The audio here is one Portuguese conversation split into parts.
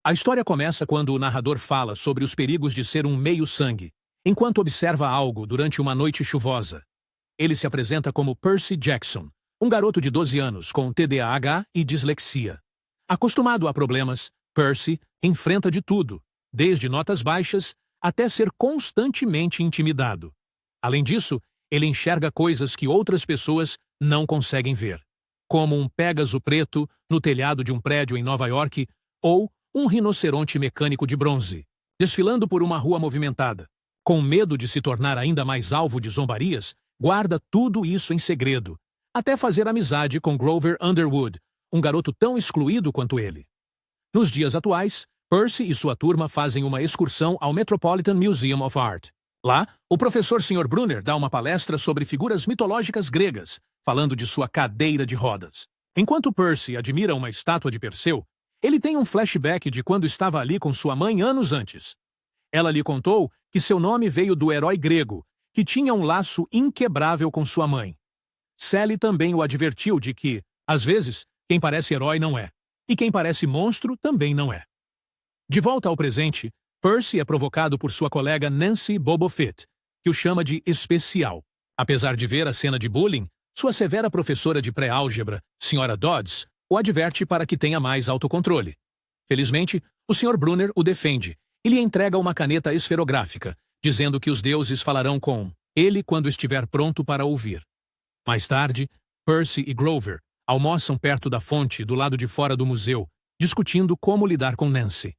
A história começa quando o narrador fala sobre os perigos de ser um meio-sangue, enquanto observa algo durante uma noite chuvosa. Ele se apresenta como Percy Jackson, um garoto de 12 anos com TDAH e dislexia. Acostumado a problemas, Percy enfrenta de tudo, desde notas baixas até ser constantemente intimidado. Além disso, ele enxerga coisas que outras pessoas não conseguem ver, como um Pégaso preto no telhado de um prédio em Nova York ou um rinoceronte mecânico de bronze, desfilando por uma rua movimentada. Com medo de se tornar ainda mais alvo de zombarias, guarda tudo isso em segredo, até fazer amizade com Grover Underwood, um garoto tão excluído quanto ele. Nos dias atuais, Percy e sua turma fazem uma excursão ao Metropolitan Museum of Art. Lá, o professor Sr. Brunner dá uma palestra sobre figuras mitológicas gregas, falando de sua cadeira de rodas. Enquanto Percy admira uma estátua de Perseu, ele tem um flashback de quando estava ali com sua mãe anos antes. Ela lhe contou que seu nome veio do herói grego, que tinha um laço inquebrável com sua mãe. Sally também o advertiu de que, às vezes, quem parece herói não é, e quem parece monstro também não é. De volta ao presente, Percy é provocado por sua colega Nancy Bobofit, que o chama de especial. Apesar de ver a cena de bullying, sua severa professora de pré-álgebra, Sra. Dodds, o adverte para que tenha mais autocontrole. Felizmente, o Sr. Brunner o defende e lhe entrega uma caneta esferográfica, dizendo que os deuses falarão com ele quando estiver pronto para ouvir. Mais tarde, Percy e Grover almoçam perto da fonte do lado de fora do museu, discutindo como lidar com Nancy.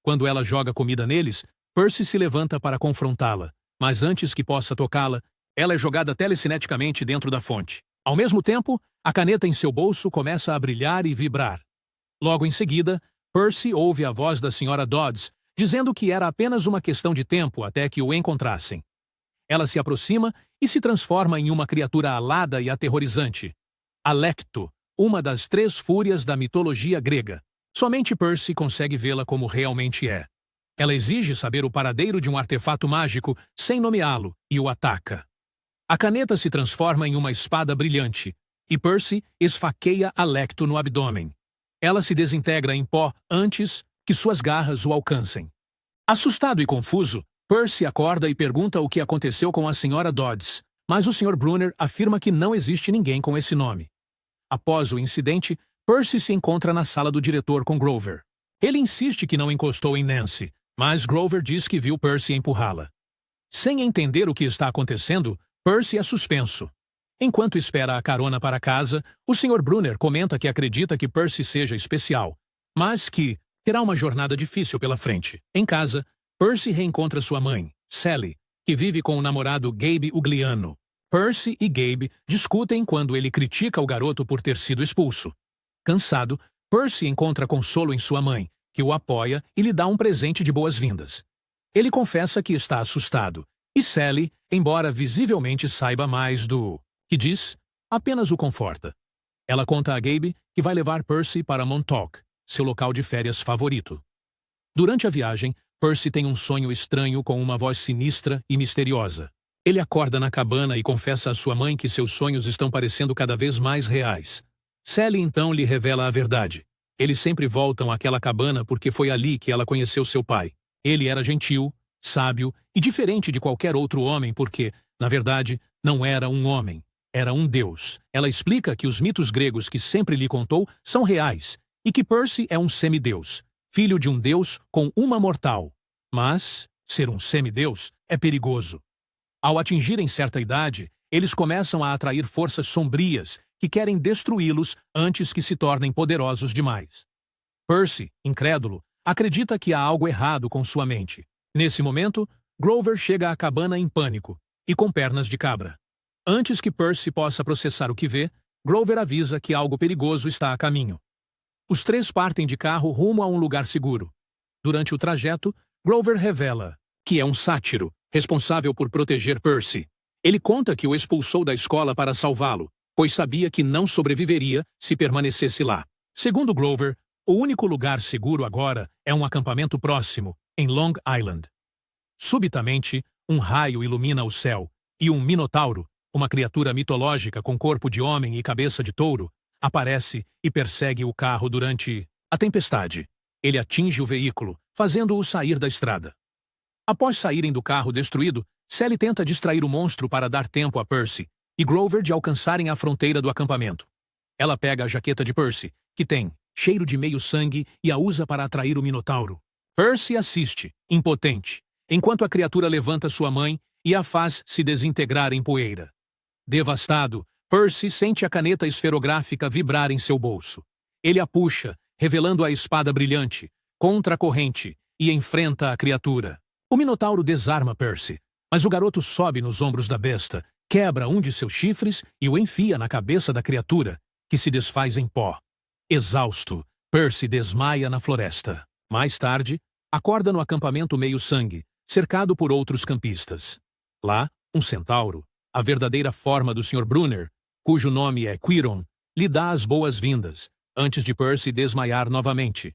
Quando ela joga comida neles, Percy se levanta para confrontá-la, mas antes que possa tocá-la, ela é jogada telecineticamente dentro da fonte. Ao mesmo tempo, a caneta em seu bolso começa a brilhar e vibrar. Logo em seguida, Percy ouve a voz da Sra. Dodds, dizendo que era apenas uma questão de tempo até que o encontrassem. Ela se aproxima e se transforma em uma criatura alada e aterrorizante. Alecto, uma das 3 fúrias da mitologia grega. Somente Percy consegue vê-la como realmente é. Ela exige saber o paradeiro de um artefato mágico sem nomeá-lo e o ataca. A caneta se transforma em uma espada brilhante, e Percy esfaqueia Alecto no abdômen. Ela se desintegra em pó antes que suas garras o alcancem. Assustado e confuso, Percy acorda e pergunta o que aconteceu com a Sra. Dodds, mas o Sr. Brunner afirma que não existe ninguém com esse nome. Após o incidente, Percy se encontra na sala do diretor com Grover. Ele insiste que não encostou em Nancy, mas Grover diz que viu Percy empurrá-la. Sem entender o que está acontecendo, Percy é suspenso. Enquanto espera a carona para casa, o Sr. Brunner comenta que acredita que Percy seja especial, mas que terá uma jornada difícil pela frente. Em casa, Percy reencontra sua mãe, Sally, que vive com o namorado Gabe Ugliano. Percy e Gabe discutem quando ele critica o garoto por ter sido expulso. Cansado, Percy encontra consolo em sua mãe, que o apoia e lhe dá um presente de boas-vindas. Ele confessa que está assustado, e Sally, embora visivelmente saiba mais do que diz, apenas o conforta. Ela conta a Gabe que vai levar Percy para Montauk, seu local de férias favorito. Durante a viagem, Percy tem um sonho estranho com uma voz sinistra e misteriosa. Ele acorda na cabana e confessa à sua mãe que seus sonhos estão parecendo cada vez mais reais. Sally então lhe revela a verdade. Eles sempre voltam àquela cabana porque foi ali que ela conheceu seu pai. Ele era gentil, sábio e diferente de qualquer outro homem porque, na verdade, não era um homem, era um deus. Ela explica que os mitos gregos que sempre lhe contou são reais e que Percy é um semideus, filho de um deus com uma mortal. Mas ser um semideus é perigoso. Ao atingirem certa idade, eles começam a atrair forças sombrias que querem destruí-los antes que se tornem poderosos demais. Percy, incrédulo, acredita que há algo errado com sua mente. Nesse momento, Grover chega à cabana em pânico e com pernas de cabra. Antes que Percy possa processar o que vê, Grover avisa que algo perigoso está a caminho. Os 3 partem de carro rumo a um lugar seguro. Durante o trajeto, Grover revela que é um sátiro, responsável por proteger Percy. Ele conta que o expulsou da escola para salvá-lo, pois sabia que não sobreviveria se permanecesse lá. Segundo Grover, o único lugar seguro agora é um acampamento próximo, em Long Island. Subitamente, um raio ilumina o céu, e um minotauro, uma criatura mitológica com corpo de homem e cabeça de touro, aparece e persegue o carro durante a tempestade. Ele atinge o veículo, fazendo-o sair da estrada. Após saírem do carro destruído, Sally tenta distrair o monstro para dar tempo a Percy e Grover de alcançarem a fronteira do acampamento. Ela pega a jaqueta de Percy, que tem cheiro de meio-sangue, e a usa para atrair o Minotauro. Percy assiste, impotente, enquanto a criatura levanta sua mãe e a faz se desintegrar em poeira. Devastado, Percy sente a caneta esferográfica vibrar em seu bolso. Ele a puxa, revelando a espada brilhante, contra a corrente, e enfrenta a criatura. O Minotauro desarma Percy, mas o garoto sobe nos ombros da besta, quebra um de seus chifres e o enfia na cabeça da criatura, que se desfaz em pó. Exausto, Percy desmaia na floresta. Mais tarde, acorda no acampamento meio-sangue, cercado por outros campistas. Lá, um centauro, a verdadeira forma do Sr. Brunner, cujo nome é Quiron, lhe dá as boas-vindas, antes de Percy desmaiar novamente.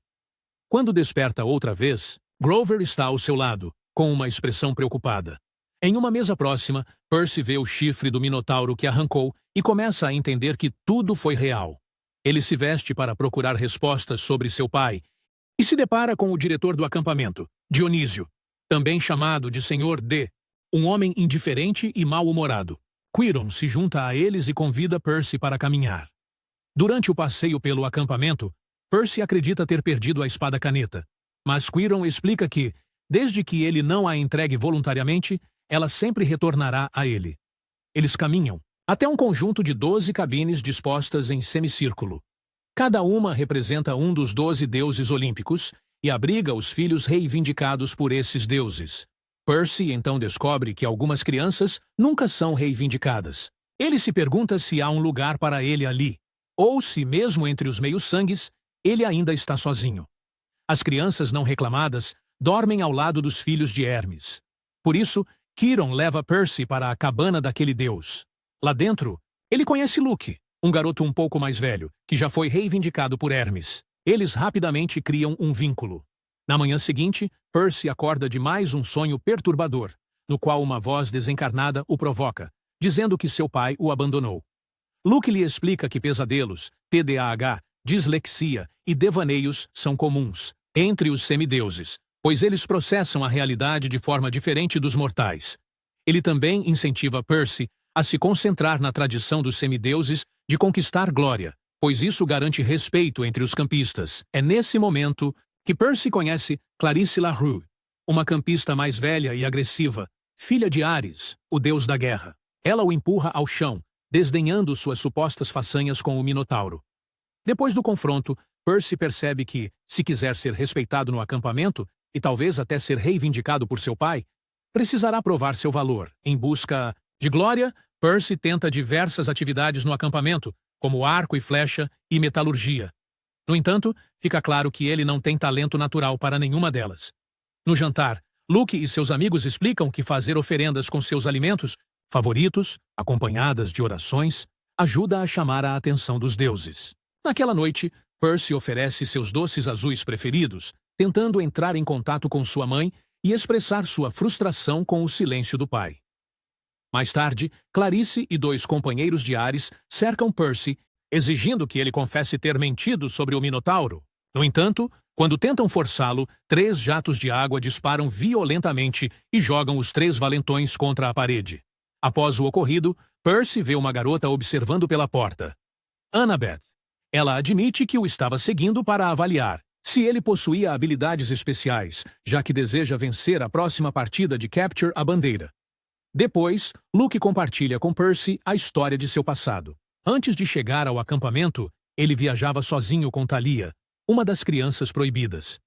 Quando desperta outra vez, Grover está ao seu lado, com uma expressão preocupada. Em uma mesa próxima, Percy vê o chifre do Minotauro que arrancou e começa a entender que tudo foi real. Ele se veste para procurar respostas sobre seu pai e se depara com o diretor do acampamento, Dionísio, também chamado de Senhor D, um homem indiferente e mal-humorado. Quiron se junta a eles e convida Percy para caminhar. Durante o passeio pelo acampamento, Percy acredita ter perdido a espada-caneta, mas Quiron explica que, desde que ele não a entregue voluntariamente, ela sempre retornará a ele. Eles caminham até um conjunto de 12 cabines dispostas em semicírculo. Cada uma representa um dos 12 deuses olímpicos e abriga os filhos reivindicados por esses deuses. Percy então descobre que algumas crianças nunca são reivindicadas. Ele se pergunta se há um lugar para ele ali, ou se, mesmo entre os meios-sangues, ele ainda está sozinho. As crianças não reclamadas dormem ao lado dos filhos de Hermes. Por isso, Quiron leva Percy para a cabana daquele deus. Lá dentro, ele conhece Luke, um garoto um pouco mais velho, que já foi reivindicado por Hermes. Eles rapidamente criam um vínculo. Na manhã seguinte, Percy acorda de mais um sonho perturbador, no qual uma voz desencarnada o provoca, dizendo que seu pai o abandonou. Luke lhe explica que pesadelos, TDAH, dislexia e devaneios são comuns entre os semideuses, pois eles processam a realidade de forma diferente dos mortais. Ele também incentiva Percy a se concentrar na tradição dos semideuses de conquistar glória, pois isso garante respeito entre os campistas. É nesse momento que Percy conhece Clarice LaRue, uma campista mais velha e agressiva, filha de Ares, o deus da guerra. Ela o empurra ao chão, desdenhando suas supostas façanhas com o Minotauro. Depois do confronto, Percy percebe que, se quiser ser respeitado no acampamento, e talvez até ser reivindicado por seu pai, precisará provar seu valor. Em busca de glória, Percy tenta diversas atividades no acampamento, como arco e flecha e metalurgia. No entanto, fica claro que ele não tem talento natural para nenhuma delas. No jantar, Luke e seus amigos explicam que fazer oferendas com seus alimentos favoritos, acompanhadas de orações, ajuda a chamar a atenção dos deuses. Naquela noite, Percy oferece seus doces azuis preferidos, tentando entrar em contato com sua mãe e expressar sua frustração com o silêncio do pai. Mais tarde, Clarice e 2 companheiros de Ares cercam Percy, exigindo que ele confesse ter mentido sobre o Minotauro. No entanto, quando tentam forçá-lo, 3 jatos de água disparam violentamente e jogam os 3 valentões contra a parede. Após o ocorrido, Percy vê uma garota observando pela porta. Annabeth. Ela admite que o estava seguindo para avaliar se ele possuía habilidades especiais, já que deseja vencer a próxima partida de Capture a Bandeira. Depois, Luke compartilha com Percy a história de seu passado. Antes de chegar ao acampamento, ele viajava sozinho com Thalia, uma das crianças proibidas.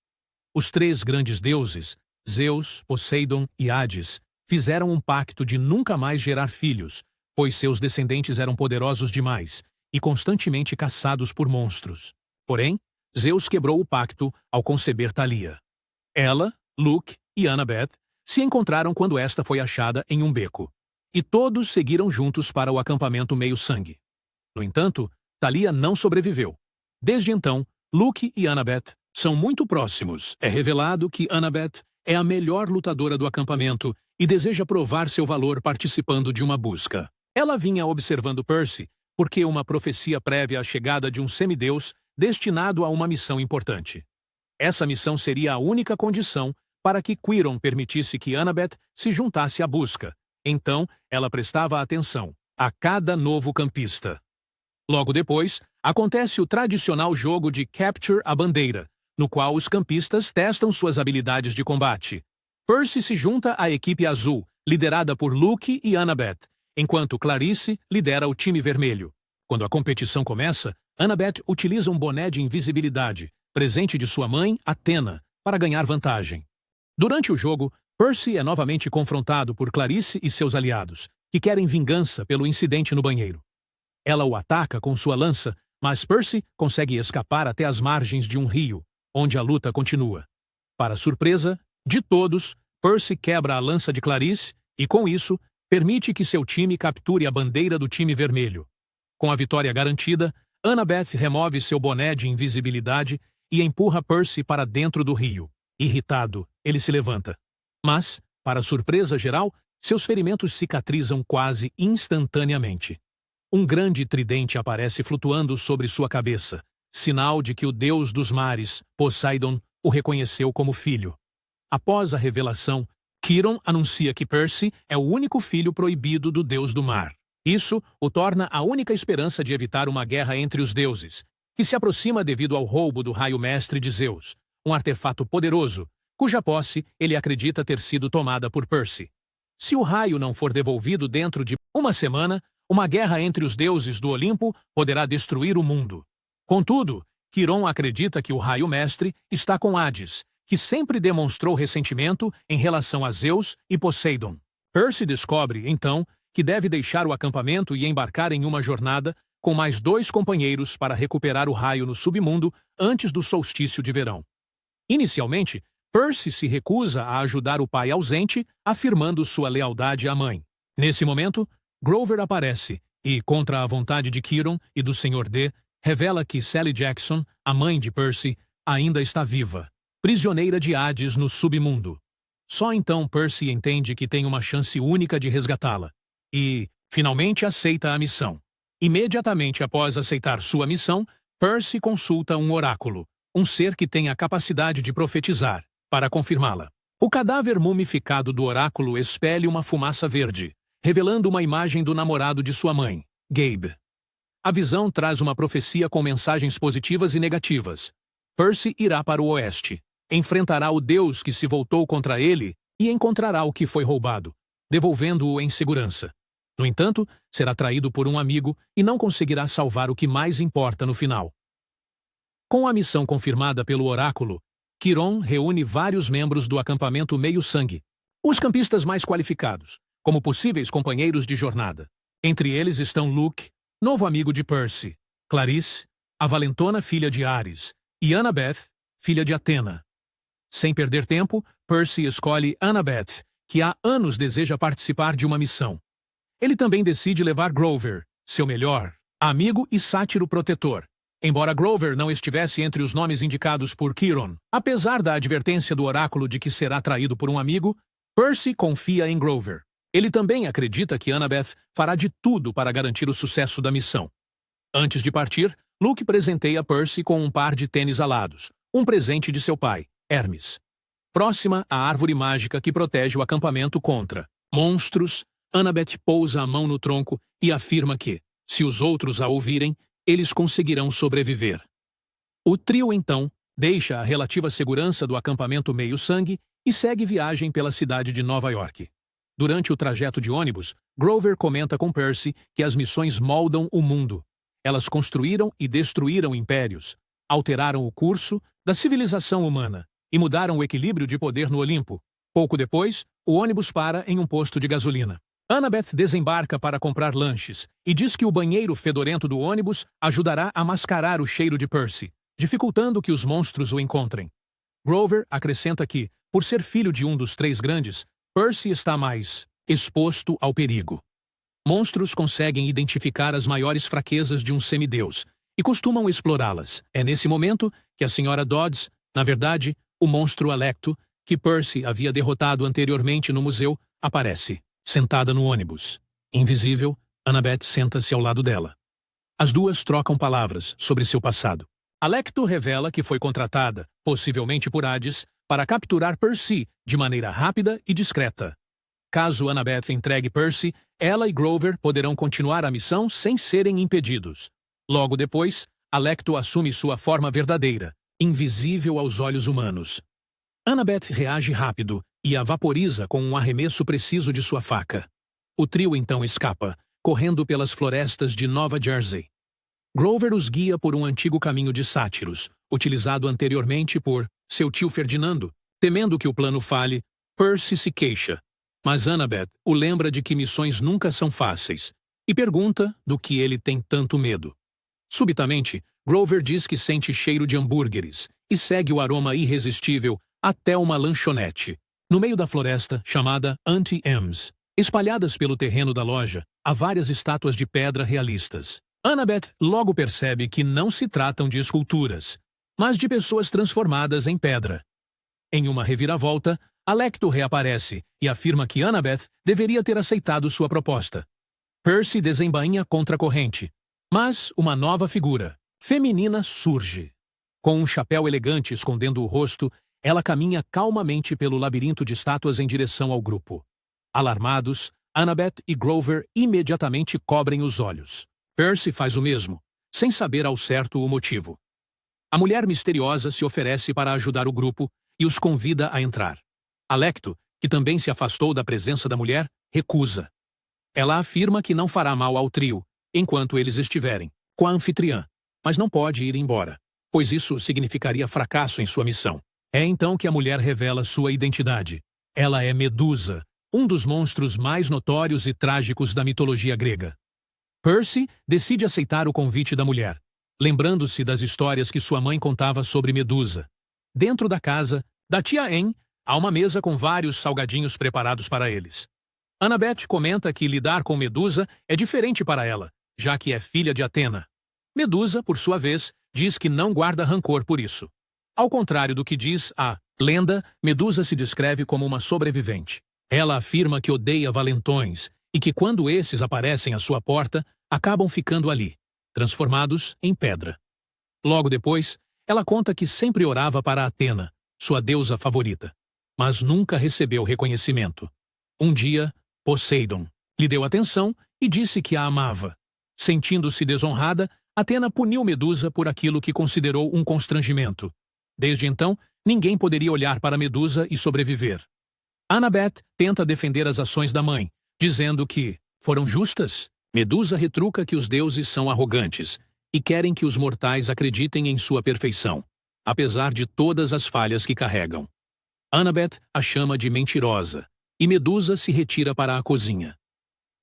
Os 3 grandes deuses, Zeus, Poseidon e Hades, fizeram um pacto de nunca mais gerar filhos, pois seus descendentes eram poderosos demais e constantemente caçados por monstros. Porém, Zeus quebrou o pacto ao conceber Thalia. Ela, Luke e Annabeth se encontraram quando esta foi achada em um beco, e todos seguiram juntos para o acampamento meio-sangue. No entanto, Thalia não sobreviveu. Desde então, Luke e Annabeth são muito próximos. É revelado que Annabeth é a melhor lutadora do acampamento e deseja provar seu valor participando de uma busca. Ela vinha observando Percy porque uma profecia prévia à chegada de um semideus destinado a uma missão importante. Essa missão seria a única condição para que Quiron permitisse que Annabeth se juntasse à busca. Então, ela prestava atenção a cada novo campista. Logo depois, acontece o tradicional jogo de Capture a Bandeira, no qual os campistas testam suas habilidades de combate. Percy se junta à equipe azul, liderada por Luke e Annabeth, enquanto Clarice lidera o time vermelho. Quando a competição começa, Annabeth utiliza um boné de invisibilidade, presente de sua mãe, Athena, para ganhar vantagem. Durante o jogo, Percy é novamente confrontado por Clarice e seus aliados, que querem vingança pelo incidente no banheiro. Ela o ataca com sua lança, mas Percy consegue escapar até as margens de um rio, onde a luta continua. Para surpresa de todos, Percy quebra a lança de Clarice e, com isso, permite que seu time capture a bandeira do time vermelho. Com a vitória garantida, Annabeth remove seu boné de invisibilidade e empurra Percy para dentro do rio. Irritado, ele se levanta. Mas, para surpresa geral, seus ferimentos cicatrizam quase instantaneamente. Um grande tridente aparece flutuando sobre sua cabeça, sinal de que o deus dos mares, Poseidon, o reconheceu como filho. Após a revelação, Quiron anuncia que Percy é o único filho proibido do deus do mar. Isso o torna a única esperança de evitar uma guerra entre os deuses, que se aproxima devido ao roubo do raio mestre de Zeus, um artefato poderoso, cuja posse ele acredita ter sido tomada por Percy. Se o raio não for devolvido dentro de uma semana, uma guerra entre os deuses do Olimpo poderá destruir o mundo. Contudo, Quiron acredita que o raio mestre está com Hades, que sempre demonstrou ressentimento em relação a Zeus e Poseidon. Percy descobre, então, que deve deixar o acampamento e embarcar em uma jornada com mais 2 companheiros para recuperar o raio no submundo antes do solstício de verão. Inicialmente, Percy se recusa a ajudar o pai ausente, afirmando sua lealdade à mãe. Nesse momento, Grover aparece e, contra a vontade de Quiron e do Sr. D, revela que Sally Jackson, a mãe de Percy, ainda está viva, prisioneira de Hades no submundo. Só então Percy entende que tem uma chance única de resgatá-la e, finalmente, aceita a missão. Imediatamente após aceitar sua missão, Percy consulta um oráculo, um ser que tem a capacidade de profetizar, para confirmá-la. O cadáver mumificado do oráculo expele uma fumaça verde, revelando uma imagem do namorado de sua mãe, Gabe. A visão traz uma profecia com mensagens positivas e negativas. Percy irá para o oeste, enfrentará o deus que se voltou contra ele e encontrará o que foi roubado, devolvendo-o em segurança. No entanto, será traído por um amigo e não conseguirá salvar o que mais importa no final. Com a missão confirmada pelo oráculo, Quiron reúne vários membros do acampamento Meio-Sangue, os campistas mais qualificados, como possíveis companheiros de jornada. Entre eles estão Luke, novo amigo de Percy, Clarice, a valentona filha de Ares, e Annabeth, filha de Athena. Sem perder tempo, Percy escolhe Annabeth, que há anos deseja participar de uma missão. Ele também decide levar Grover, seu melhor amigo e sátiro protetor. Embora Grover não estivesse entre os nomes indicados por Quiron, apesar da advertência do oráculo de que será traído por um amigo, Percy confia em Grover. Ele também acredita que Annabeth fará de tudo para garantir o sucesso da missão. Antes de partir, Luke presenteia Percy com um par de tênis alados, um presente de seu pai, Hermes. Próxima à árvore mágica que protege o acampamento contra monstros, Annabeth pousa a mão no tronco e afirma que, se os outros a ouvirem, eles conseguirão sobreviver. O trio, então, deixa a relativa segurança do acampamento Meio-Sangue e segue viagem pela cidade de Nova York. Durante o trajeto de ônibus, Grover comenta com Percy que as missões moldam o mundo. Elas construíram e destruíram impérios, alteraram o curso da civilização humana e mudaram o equilíbrio de poder no Olimpo. Pouco depois, o ônibus para em um posto de gasolina. Annabeth desembarca para comprar lanches e diz que o banheiro fedorento do ônibus ajudará a mascarar o cheiro de Percy, dificultando que os monstros o encontrem. Grover acrescenta que, por ser filho de um dos 3 grandes, Percy está mais exposto ao perigo. Monstros conseguem identificar as maiores fraquezas de um semideus e costumam explorá-las. É nesse momento que a Sra. Dodds, na verdade, o monstro Alecto, que Percy havia derrotado anteriormente no museu, aparece. Sentada no ônibus. Invisível, Annabeth senta-se ao lado dela. As duas trocam palavras sobre seu passado. Alecto revela que foi contratada, possivelmente por Hades, para capturar Percy de maneira rápida e discreta. Caso Annabeth entregue Percy, ela e Grover poderão continuar a missão sem serem impedidos. Logo depois, Alecto assume sua forma verdadeira, invisível aos olhos humanos. Annabeth reage rápido e a vaporiza com um arremesso preciso de sua faca. O trio então escapa, correndo pelas florestas de Nova Jersey. Grover os guia por um antigo caminho de sátiros, utilizado anteriormente por seu tio Ferdinando. Temendo que o plano falhe, Percy se queixa. Mas Annabeth o lembra de que missões nunca são fáceis e pergunta do que ele tem tanto medo. Subitamente, Grover diz que sente cheiro de hambúrgueres e segue o aroma irresistível até uma lanchonete, no meio da floresta chamada Auntie M's. Espalhadas pelo terreno da loja, há várias estátuas de pedra realistas. Annabeth logo percebe que não se tratam de esculturas, mas de pessoas transformadas em pedra. Em uma reviravolta, Alecto reaparece e afirma que Annabeth deveria ter aceitado sua proposta. Percy desembainha contra a corrente, mas uma nova figura, feminina, surge. Com um chapéu elegante escondendo o rosto, ela caminha calmamente pelo labirinto de estátuas em direção ao grupo. Alarmados, Annabeth e Grover imediatamente cobrem os olhos. Percy faz o mesmo, sem saber ao certo o motivo. A mulher misteriosa se oferece para ajudar o grupo e os convida a entrar. Alecto, que também se afastou da presença da mulher, recusa. Ela afirma que não fará mal ao trio, enquanto eles estiverem com a anfitriã, mas não pode ir embora, pois isso significaria fracasso em sua missão. É então que a mulher revela sua identidade. Ela é Medusa, um dos monstros mais notórios e trágicos da mitologia grega. Percy decide aceitar o convite da mulher, lembrando-se das histórias que sua mãe contava sobre Medusa. Dentro da casa da tia Anne, há uma mesa com vários salgadinhos preparados para eles. Annabeth comenta que lidar com Medusa é diferente para ela, já que é filha de Atena. Medusa, por sua vez, diz que não guarda rancor por isso. Ao contrário do que diz a lenda, Medusa se descreve como uma sobrevivente. Ela afirma que odeia valentões e que quando esses aparecem à sua porta, acabam ficando ali, transformados em pedra. Logo depois, ela conta que sempre orava para Atena, sua deusa favorita, mas nunca recebeu reconhecimento. Um dia, Poseidon lhe deu atenção e disse que a amava. Sentindo-se desonrada, Atena puniu Medusa por aquilo que considerou um constrangimento. Desde então, ninguém poderia olhar para Medusa e sobreviver. Annabeth tenta defender as ações da mãe, dizendo que foram justas. Medusa retruca que os deuses são arrogantes e querem que os mortais acreditem em sua perfeição, apesar de todas as falhas que carregam. Annabeth a chama de mentirosa, e Medusa se retira para a cozinha.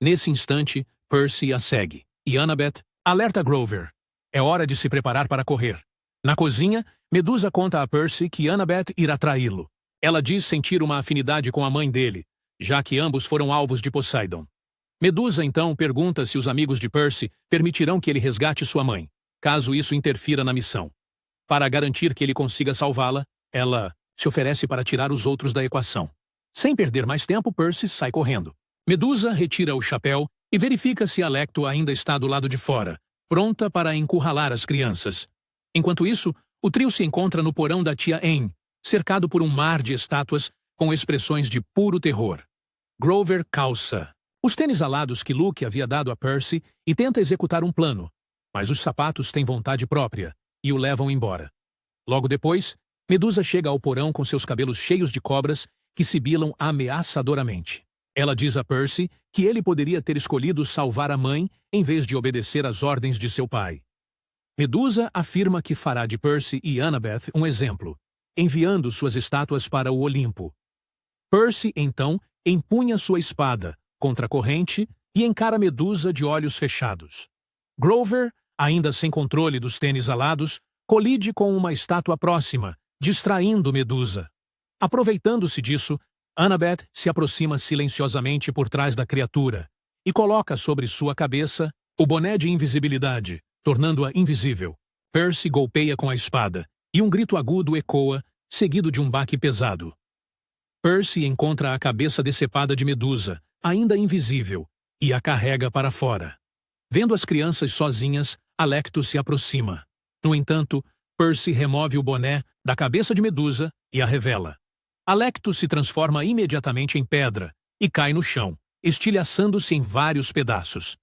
Nesse instante, Percy a segue, e Annabeth alerta Grover. É hora de se preparar para correr. Na cozinha, Medusa conta a Percy que Annabeth irá traí-lo. Ela diz sentir uma afinidade com a mãe dele, já que ambos foram alvos de Poseidon. Medusa, então, pergunta se os amigos de Percy permitirão que ele resgate sua mãe, caso isso interfira na missão. Para garantir que ele consiga salvá-la, ela se oferece para tirar os outros da equação. Sem perder mais tempo, Percy sai correndo. Medusa retira o chapéu e verifica se Alecto ainda está do lado de fora, pronta para encurralar as crianças. Enquanto isso, o trio se encontra no porão da tia Anne, cercado por um mar de estátuas com expressões de puro terror. Grover calça os tênis alados que Luke havia dado a Percy e tenta executar um plano, mas os sapatos têm vontade própria e o levam embora. Logo depois, Medusa chega ao porão com seus cabelos cheios de cobras que sibilam ameaçadoramente. Ela diz a Percy que ele poderia ter escolhido salvar a mãe em vez de obedecer às ordens de seu pai. Medusa afirma que fará de Percy e Annabeth um exemplo, enviando suas estátuas para o Olimpo. Percy, então, empunha sua espada contra a corrente e encara Medusa de olhos fechados. Grover, ainda sem controle dos tênis alados, colide com uma estátua próxima, distraindo Medusa. Aproveitando-se disso, Annabeth se aproxima silenciosamente por trás da criatura e coloca sobre sua cabeça o boné de invisibilidade, tornando-a invisível. Percy golpeia com a espada e um grito agudo ecoa, seguido de um baque pesado. Percy encontra a cabeça decepada de Medusa, ainda invisível, e a carrega para fora. Vendo as crianças sozinhas, Alecto se aproxima. No entanto, Percy remove o boné da cabeça de Medusa e a revela. Alecto se transforma imediatamente em pedra e cai no chão, estilhaçando-se em vários pedaços.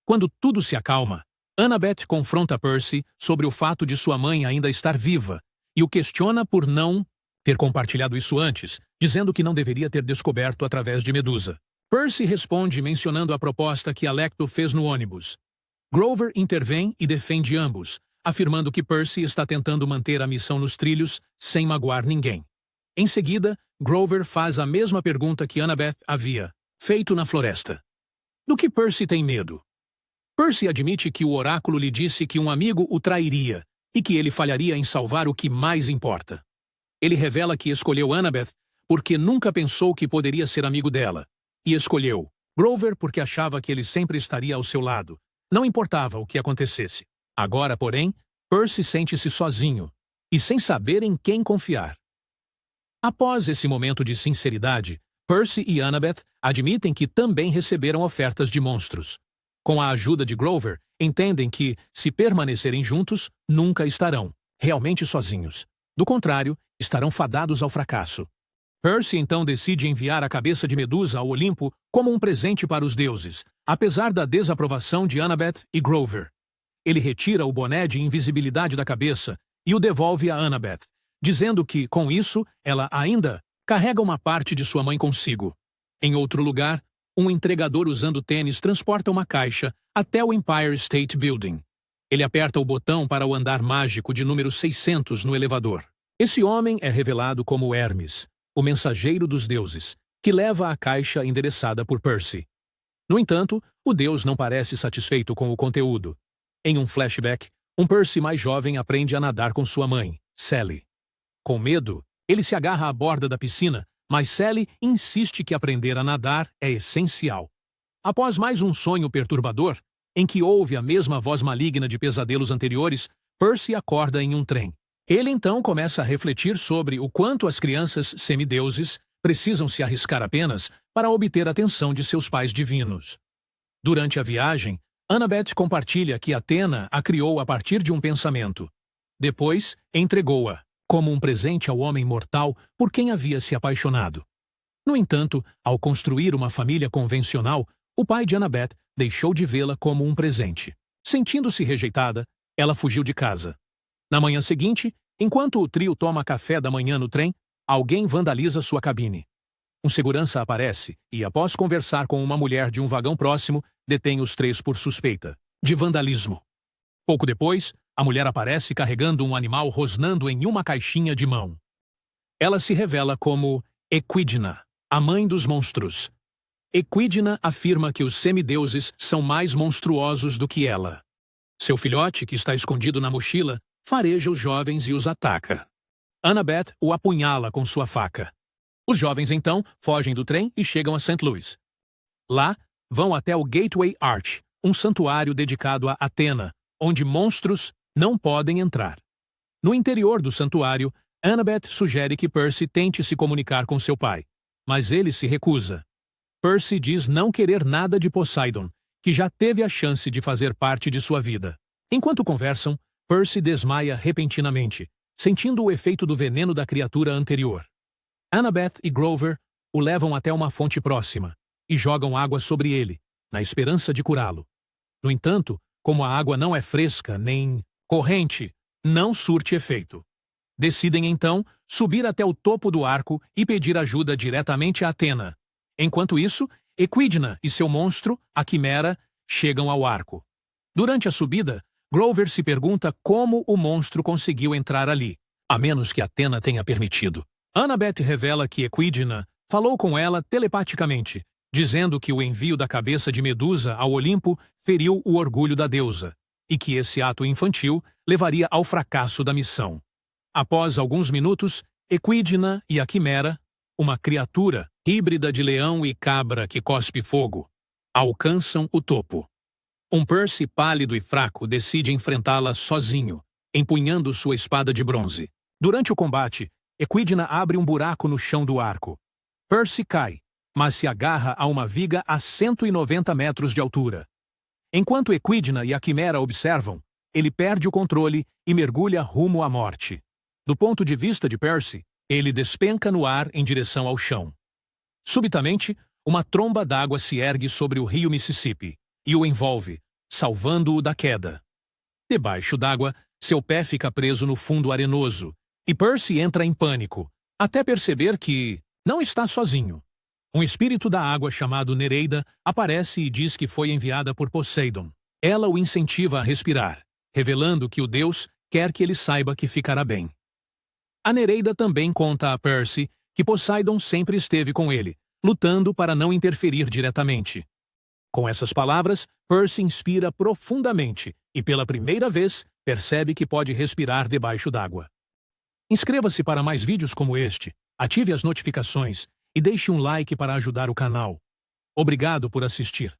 Quando tudo se acalma, Annabeth confronta Percy sobre o fato de sua mãe ainda estar viva e o questiona por não ter compartilhado isso antes, dizendo que não deveria ter descoberto através de Medusa. Percy responde mencionando a proposta que Alecto fez no ônibus. Grover intervém e defende ambos, afirmando que Percy está tentando manter a missão nos trilhos sem magoar ninguém. Em seguida, Grover faz a mesma pergunta que Annabeth havia feito na floresta. Do que Percy tem medo? Percy admite que o oráculo lhe disse que um amigo o trairia e que ele falharia em salvar o que mais importa. Ele revela que escolheu Annabeth porque nunca pensou que poderia ser amigo dela, e escolheu Grover porque achava que ele sempre estaria ao seu lado, não importava o que acontecesse. Agora, porém, Percy sente-se sozinho e sem saber em quem confiar. Após esse momento de sinceridade, Percy e Annabeth admitem que também receberam ofertas de monstros. Com a ajuda de Grover, entendem que, se permanecerem juntos, nunca estarão realmente sozinhos. Do contrário, estarão fadados ao fracasso. Percy então decide enviar a cabeça de Medusa ao Olimpo como um presente para os deuses, apesar da desaprovação de Annabeth e Grover. Ele retira o boné de invisibilidade da cabeça e o devolve a Annabeth, dizendo que, com isso, ela ainda carrega uma parte de sua mãe consigo. Em outro lugar, um entregador usando tênis transporta uma caixa até o Empire State Building. Ele aperta o botão para o andar mágico de número 600 no elevador. Esse homem é revelado como Hermes, o mensageiro dos deuses, que leva a caixa endereçada por Percy. No entanto, o deus não parece satisfeito com o conteúdo. Em um flashback, um Percy mais jovem aprende a nadar com sua mãe, Sally. Com medo, ele se agarra à borda da piscina, mas Sally insiste que aprender a nadar é essencial. Após mais um sonho perturbador, em que ouve a mesma voz maligna de pesadelos anteriores, Percy acorda em um trem. Ele então começa a refletir sobre o quanto as crianças semideuses precisam se arriscar apenas para obter a atenção de seus pais divinos. Durante a viagem, Annabeth compartilha que Athena a criou a partir de um pensamento. Depois, entregou-a como um presente ao homem mortal por quem havia se apaixonado. No entanto, ao construir uma família convencional, o pai de Annabeth deixou de vê-la como um presente. Sentindo-se rejeitada, ela fugiu de casa. Na manhã seguinte, enquanto o trio toma café da manhã no trem, alguém vandaliza sua cabine. Um segurança aparece e, após conversar com uma mulher de um vagão próximo, detém os três por suspeita de vandalismo. Pouco depois, a mulher aparece carregando um animal rosnando em uma caixinha de mão. Ela se revela como Equidna, a mãe dos monstros. Equidna afirma que os semideuses são mais monstruosos do que ela. Seu filhote, que está escondido na mochila, fareja os jovens e os ataca. Annabeth o apunhala com sua faca. Os jovens, então, fogem do trem e chegam a St. Louis. Lá, vão até o Gateway Arch, um santuário dedicado a Athena, onde monstros não podem entrar. No interior do santuário, Annabeth sugere que Percy tente se comunicar com seu pai, mas ele se recusa. Percy diz não querer nada de Poseidon, que já teve a chance de fazer parte de sua vida. Enquanto conversam, Percy desmaia repentinamente, sentindo o efeito do veneno da criatura anterior. Annabeth e Grover o levam até uma fonte próxima e jogam água sobre ele, na esperança de curá-lo. No entanto, como a água não é fresca nem corrente, não surte efeito. Decidem, então, subir até o topo do arco e pedir ajuda diretamente a Athena. Enquanto isso, Equidna e seu monstro, a Quimera, chegam ao arco. Durante a subida, Grover se pergunta como o monstro conseguiu entrar ali, a menos que Athena tenha permitido. Annabeth revela que Equidna falou com ela telepaticamente, dizendo que o envio da cabeça de Medusa ao Olimpo feriu o orgulho da deusa, e que esse ato infantil levaria ao fracasso da missão. Após alguns minutos, Equidna e a Quimera, uma criatura híbrida de leão e cabra que cospe fogo, alcançam o topo. Um Percy pálido e fraco decide enfrentá-la sozinho, empunhando sua espada de bronze. Durante o combate, Equidna abre um buraco no chão do arco. Percy cai, mas se agarra a uma viga a 190 metros de altura. Enquanto Equidna e a Quimera observam, ele perde o controle e mergulha rumo à morte. Do ponto de vista de Percy, ele despenca no ar em direção ao chão. Subitamente, uma tromba d'água se ergue sobre o rio Mississippi e o envolve, salvando-o da queda. Debaixo d'água, seu pé fica preso no fundo arenoso e Percy entra em pânico, até perceber que não está sozinho. Um espírito da água chamado Nereida aparece e diz que foi enviada por Poseidon. Ela o incentiva a respirar, revelando que o deus quer que ele saiba que ficará bem. A Nereida também conta a Percy que Poseidon sempre esteve com ele, lutando para não interferir diretamente. Com essas palavras, Percy inspira profundamente e, pela primeira vez, percebe que pode respirar debaixo d'água. Inscreva-se para mais vídeos como este, ative as notificações e deixe um like para ajudar o canal. Obrigado por assistir.